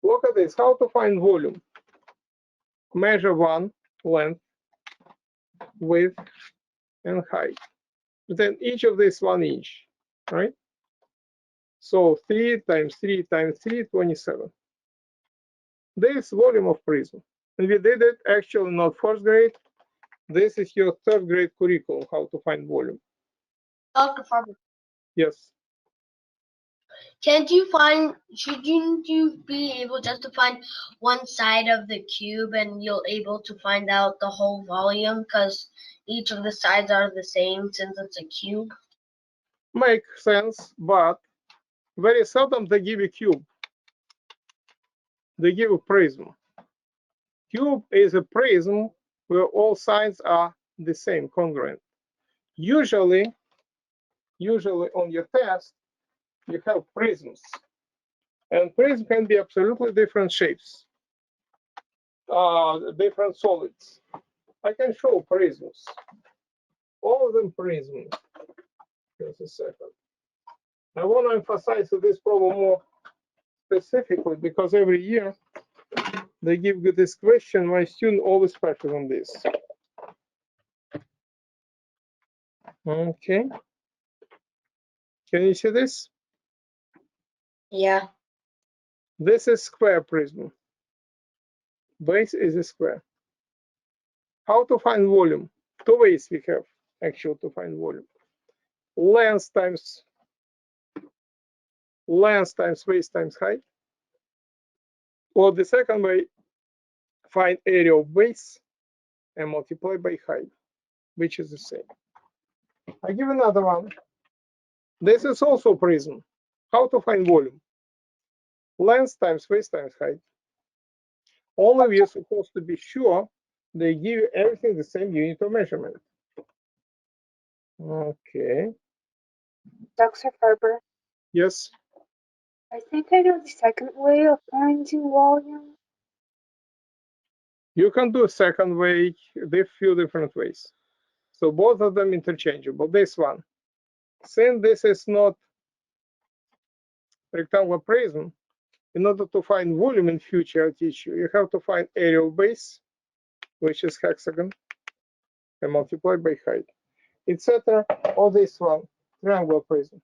Look at this, how to find volume. Measure 1, length, width, and height. Then each of these 1 inch, right? So 3 times 3 times 3, 27. This volume of prism. And we did it actually not first grade. This is your 3rd grade curriculum, how to find volume. Dr. Farber, Yes. shouldn't you be able just to find one side of the cube and you'll able to find out the whole volume because each of the sides are the same since it's a cube? Makes sense, but very seldom they give a cube. They give a prism. Cube is a prism where all sides are the same, congruent. Usually on your test, you have prisms. And prism can be absolutely different shapes, different solids. I can show prisms. All of them prisms. Just a second. I want to emphasize this problem more specifically because every year they give you this question. My student always practice on this. Okay. Can you see this? Yeah. This is square prism. Base is a square. How to find volume? 2 ways we have actually to find volume. Length times base times height. Or the second way, find area of base and multiply by height, which is the same. I give another one. This is also prism. How to find volume? Length times base times height. Only we are supposed to be sure they give you everything the same unit of measurement. Okay. Dr. Farber, Yes. I think I know the second way of finding volume. You can do a second way, there are few different ways. So both of them interchangeable. This one, since this is not rectangular prism, in order to find volume in future, I teach you, you have to find area of base, which is hexagon, and multiply by height, etc. Or this one, triangular prism.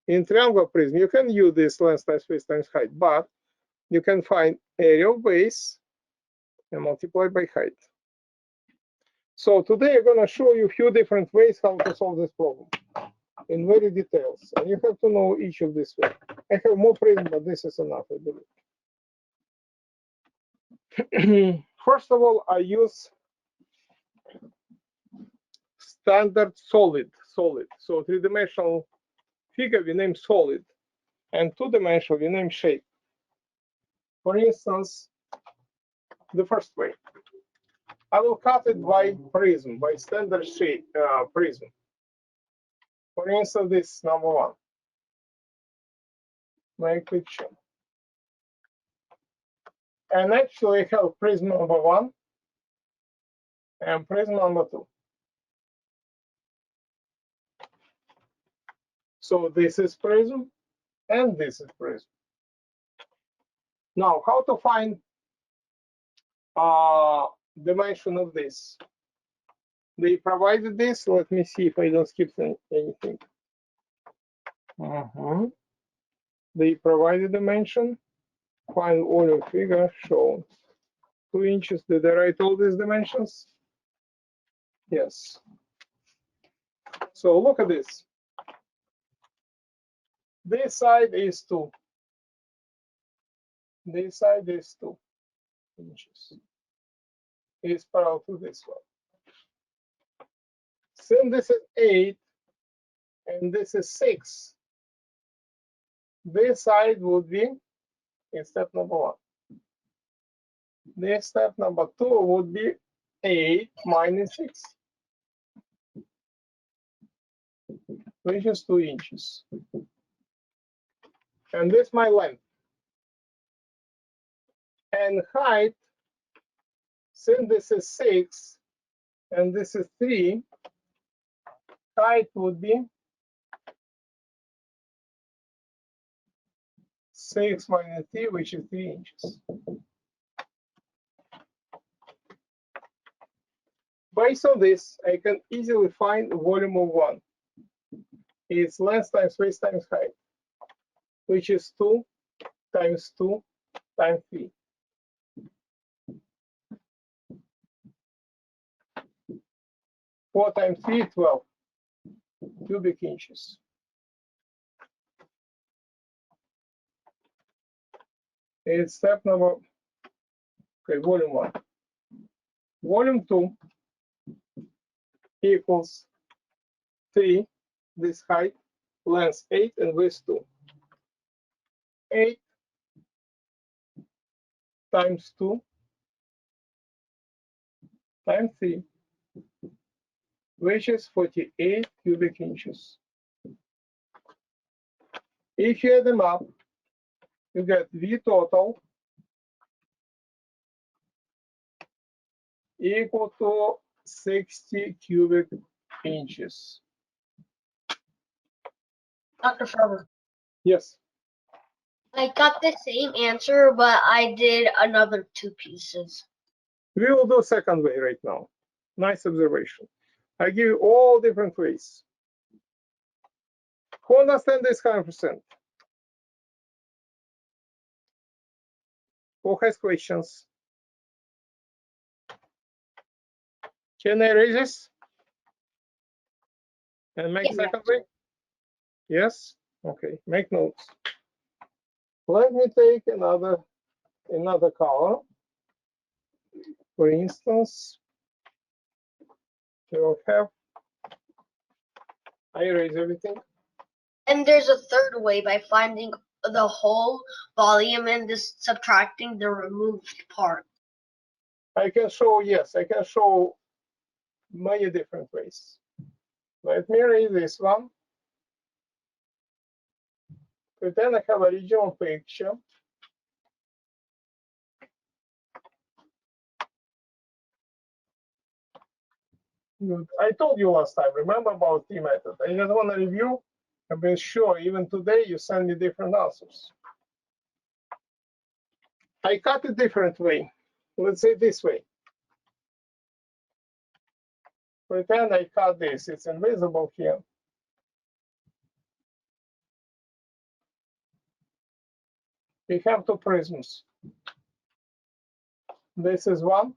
In triangular prism, you can use this length times base times height, but you can find area of base and multiply by height. So today I'm going to show you a few different ways how to solve this problem in very details, and you have to know each of these ways. I have more prism, but this is enough, I believe. First of all, I use standard solid. So 3-dimensional figure we name solid, and 2-dimensional we name shape. For instance, the first way, I will cut it by prism, by standard shape prism. For instance, this number 1. Make picture. And actually I have prism number 1 and prism number 2. So this is prism and this is prism. Now, how to find dimension of this? They provided this. Let me see if I don't skip anything. They provided dimension. Find volume figure shown. 2 inches. Did I write all these dimensions? Yes. So look at this. This side is 2. This side is 2 inches. Is parallel to this one. Since this is 8 and this is 6, this side would be in step number 1. This step number 2 would be 8 minus 6, which is 2 inches. And this is my length. And height, since this is 6 and this is 3, height would be 6 minus 3, which is 3 inches. Based on this, I can easily find the volume of 1. It's length times width times height, which is 2 times 2 times 3. Four times 3, 12 cubic inches. It's step number, okay, volume 1. Volume 2 equals 3, this height, length 8, and width 2. 8 times 2 times 3, which is 48 cubic inches. If you add them up, you get V total equal to 60 cubic inches. Dr. Farber, Yes. I got the same answer, but I did another 2 pieces. We will do second way right now. Nice observation. I give you all different ways. Who understand this 100%? Who has questions? Can I erase this and make Yes. second way? Yes? Okay, make notes. Let me take another color. For instance, you'll have, I erase everything. And there's a third way by finding the whole volume and just subtracting the removed part. I can show, yes, I can show many different ways. Let me erase this one. Pretend I have a regional picture. Good. I told you last time, remember about T method. I just want to review and be sure even today you send me different answers. I cut a different way. Let's say this way. Pretend I cut this, it's invisible here. We have two prisms. This is 1,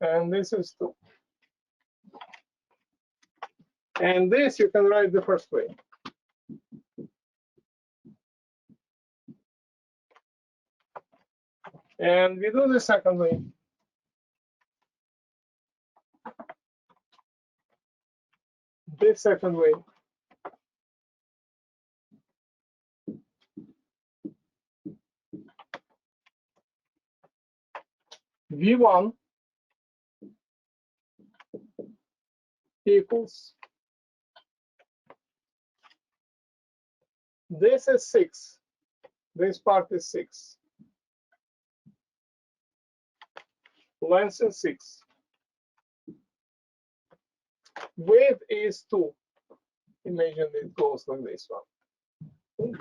and this is 2. And this you can write the first way. And we do the second way. This second way. V1 equals, this is 6, this part is 6, length is 6, width is 2, imagine it goes like this one,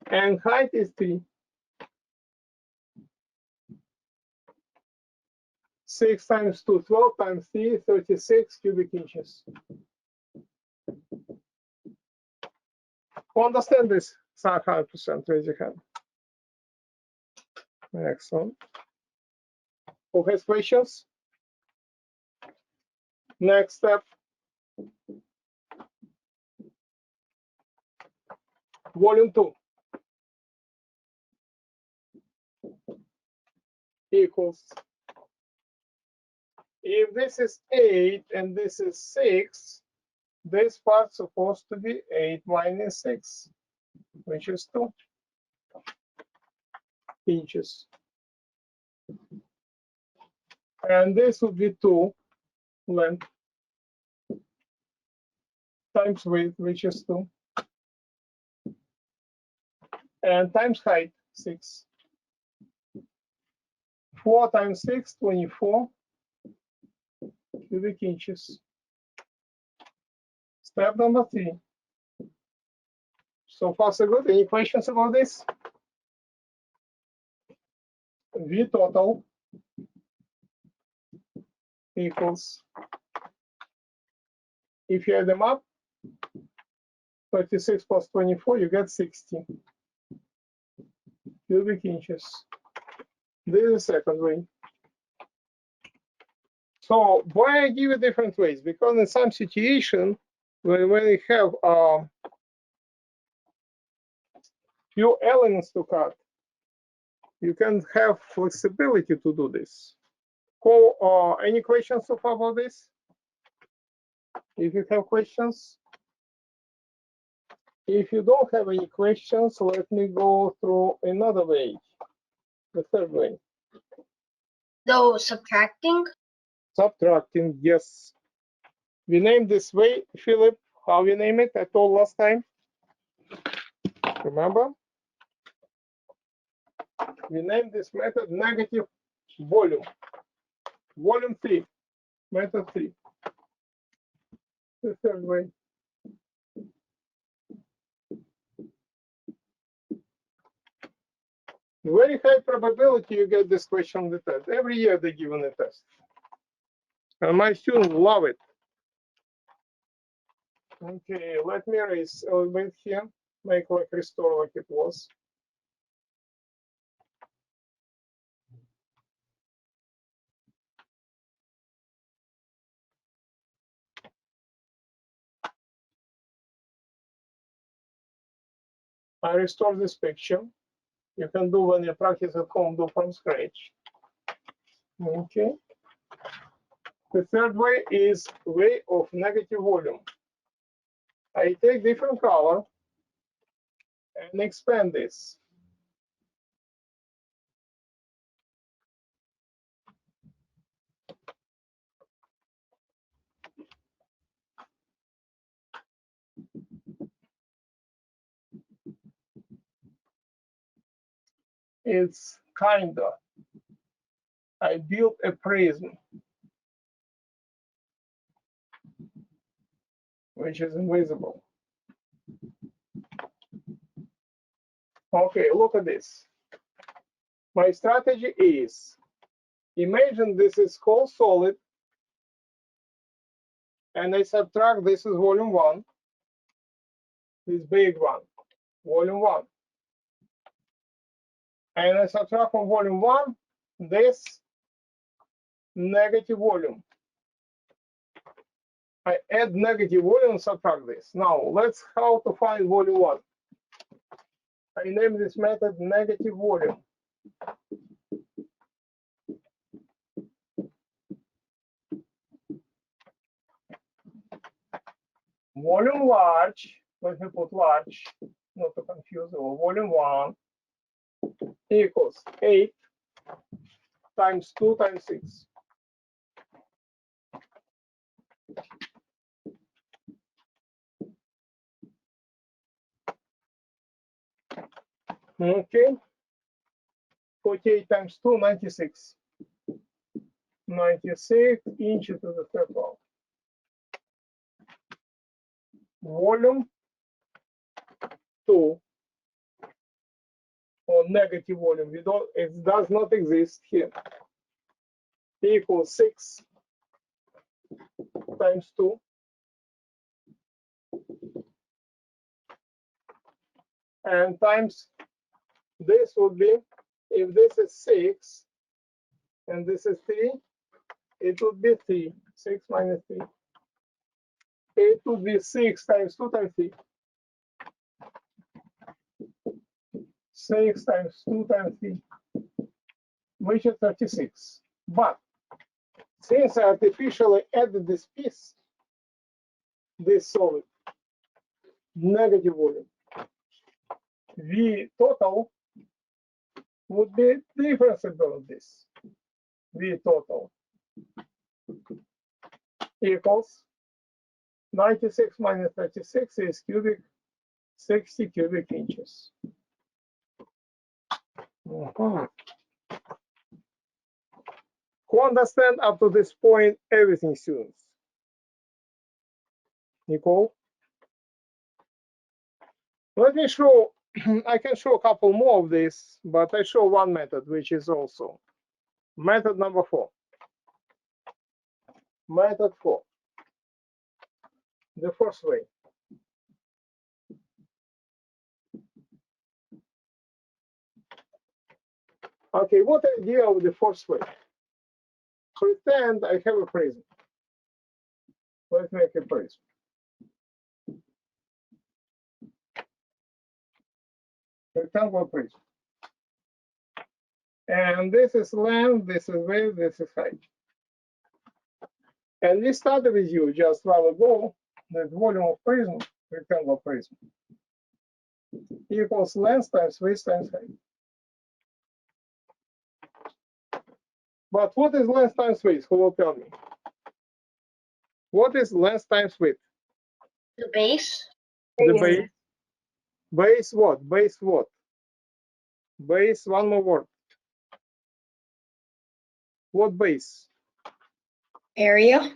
and height is 3. 6 times 2, 12 times 3, 36 cubic inches. Who understand this? 100%, raise your hand. Excellent. Who has questions? Next step. Volume 2 equals, if this is 8 and this is 6, this part's supposed to be 8 minus 6, which is 2 inches. And this would be 2 length times width, which is 2, and times height, 6. 4 times 6, 24 cubic inches. Step number 3. So far, so good. Any questions about this? V total equals, if you add them up, 36 plus 24, you get 60 cubic inches. This is the second way. So why I give you different ways? Because in some situation, when we have few elements to cut, you can have flexibility to do this. Any questions so far about this? If you have questions. If you don't have any questions, let me go through another way, the third way. Though subtracting? Subtracting, yes. We named this way, Philip, how we name it? I told last time. Remember? We named this method negative volume. Volume 3, method 3. The third way. Very high probability you get this question on the test. Every year they give on the test. And my students love it. Okay, let me erase a little bit here. Make like restore like it was. I restore this picture. You can do when you practice at home, do from scratch. Okay. The third way is way of negative volume. I take different color and expand this. It's kinda. I built a prism, which is invisible. Okay, look at this. My strategy is, imagine this is whole solid, and I subtract, this is volume 1, this big one, volume 1. And I subtract from volume 1, this negative volume. I add negative volume and subtract this. Now, let's how to find volume 1. I name this method negative volume. Volume large, let me put large, not to confuse, volume 1 equals 8 times 2 times 6. Okay, 48 times 2, 96. 96 inches to the third power. Volume 2, or negative volume, it does not exist here, equals 6 times 2. And times this would be, if this is 6 and this is 3, it would be 3. 6 minus 3. It would be 6 times 2 times 3. 6 times 2 times 3, which is 36. But since I artificially added this piece, this solid, negative volume, V total would be difference about this. V total equals 96 minus 36 is cubic, 60 cubic inches. Who understand up to this point everything, students? Nicole? Let me show, I can show a couple more of this, but I show one method, which is also method number 4. Method 4. The first way. Okay, what idea of the first way? Pretend I have a prism. Let's make a prism. Rectangular prism. And this is length, this is width, this is height. And we started with you just a while ago that volume of prism, rectangular prism, equals length times width times height. But what is length times width? Who will tell me? What is length times width? The base. The base. Base what? Base what? Base, one more word. What base? Area.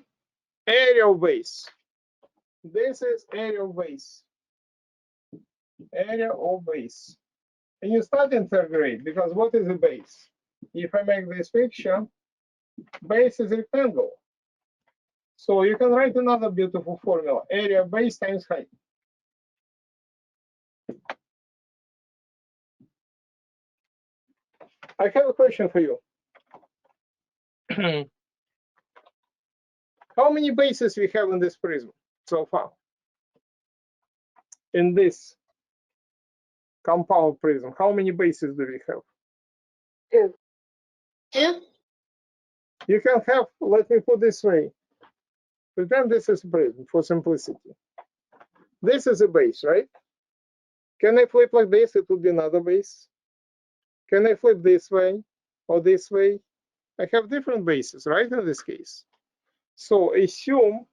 Area of base. This is area of base. Area of base. And you start in third grade, because what is a base? If I make this picture, base is rectangle. So you can write another beautiful formula. Area of base times height. I have a question for you. How many bases we have in this prism so far? In this compound prism, how many bases do we have? 2. 2. You can have, let me put this way. Pretend this is a prism for simplicity. This is a base, right? Can I flip like this? It would be another base. Can I flip this way or this way? I have different bases, right, in this case. So assume,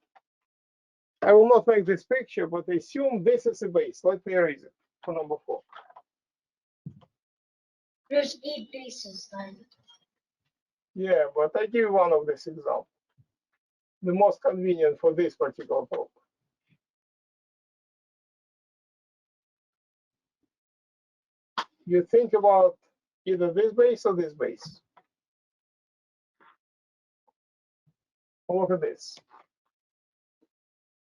I will not make this picture, but assume this is a base. Let me erase it for number 4. There's 8 bases then. Yeah, but I give one of this example. The most convenient for this particular problem. You think about either this base or this base. Look at this.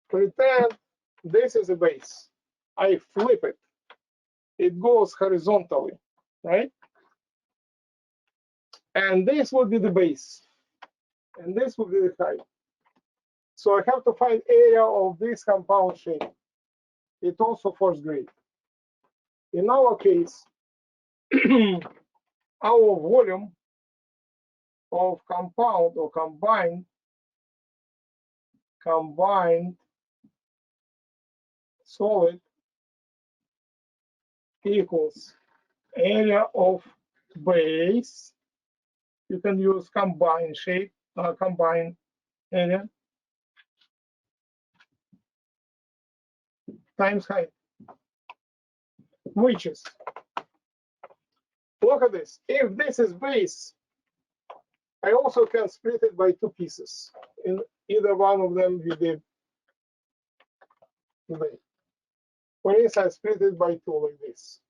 Pretend this is a base. I flip it. It goes horizontally, right? And this would be the base. And this would be the height. So I have to find area of this compound shape. It's also first grade. In our case, our volume of compound or combined solid equals area of base. You can use combined shape, combined area times height, which is, look at this. If this is base, I also can split it by 2 pieces. In either one of them we did today. For instance, I split it by 2 like this.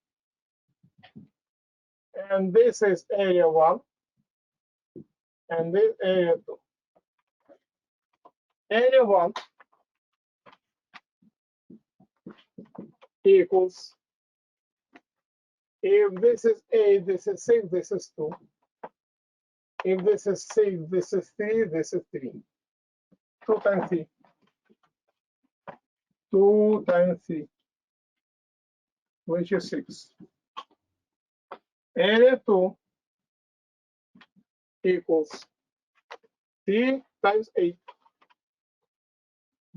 And this is area 1, and this area 2. Area 1 equals, if this is 8, this is 6, this is 2. If this is 6, this is 3, this is 3. 2 times 3. 2 times 3, which is 6. Area 2 equals 3 times 8.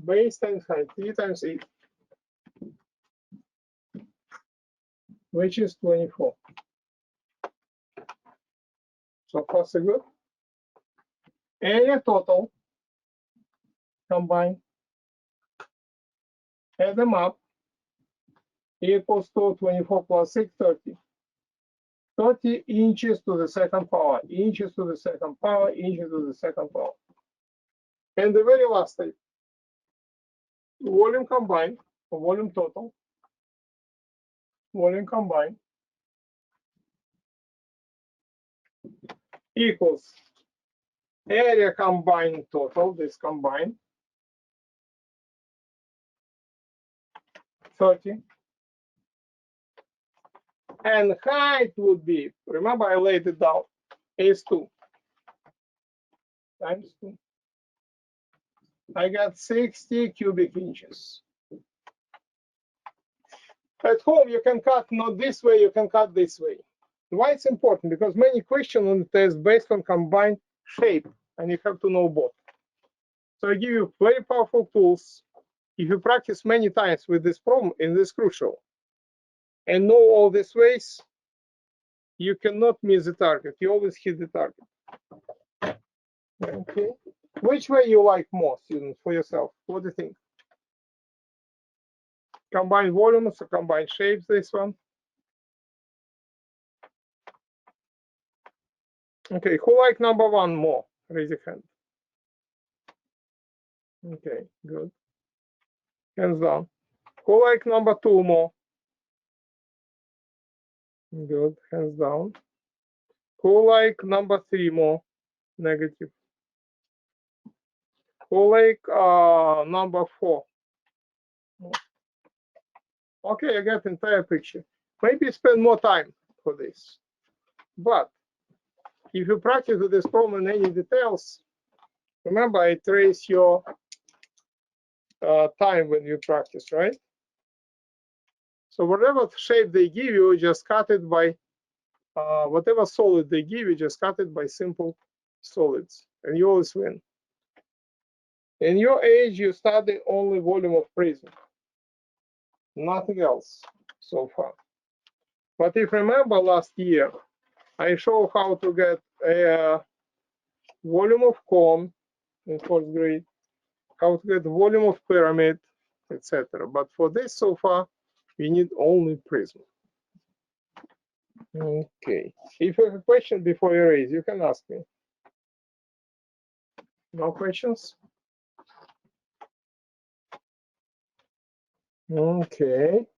Base times height, 3 times 8, which is 24. So far, so good. Area total combined, add them up, equals to 24 plus 6, 30. 30 inches to the second power, inches to the second power, inches to the second power. And the very last step, volume combined, or volume total, volume combined, equals area combined total, this combined, 30. And height would be, remember I laid it down, is 2 times 2. I got 60 cubic inches. At home, you can cut not this way, you can cut this way. Why it's important? Because many questions on the test based on combined shape, and you have to know both. So I give you very powerful tools. If you practice many times with this problem, and this is crucial, and know all these ways, you cannot miss the target. You always hit the target. Okay. Which way you like more, students, for yourself? What do you think? Combined volumes or combined shapes, this one? Okay, who like number 1 more? Raise your hand. Okay, good. Hands down. Who like number 2 more? Good, hands down. Who like number 3 more? Negative. Who like number 4? Okay, I get entire picture. Maybe spend more time for this. But if you practice with this problem in any details, remember I trace your time when you practice, right? So whatever shape they give you, just cut it by whatever solid they give you, just cut it by simple solids, and you always win. In your age, you study only volume of prism, nothing else so far. But if you remember last year, I showed how to get a volume of cone in 4th grade, how to get the volume of pyramid, etc. But for this so far, we need only prism. Okay. If you have a question before you raise, you can ask me. No questions? Okay.